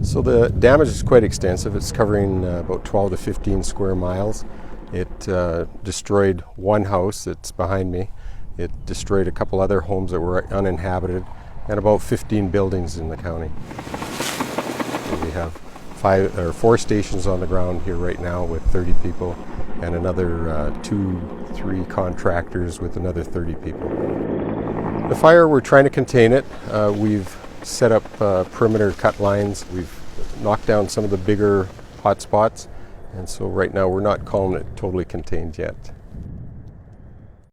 So the damage is quite extensive. It's covering about 12 to 15 square miles. It destroyed one house that's behind me. It destroyed a couple other homes that were uninhabited and about 15 buildings in the county. So we have 4 stations on the ground here right now with 30 people and another 2-3 contractors with another 30 people. The fire, we're trying to contain it. We've set up perimeter cut lines. We've knocked down some of the bigger hot spots, and so right now we're not calling it totally contained yet.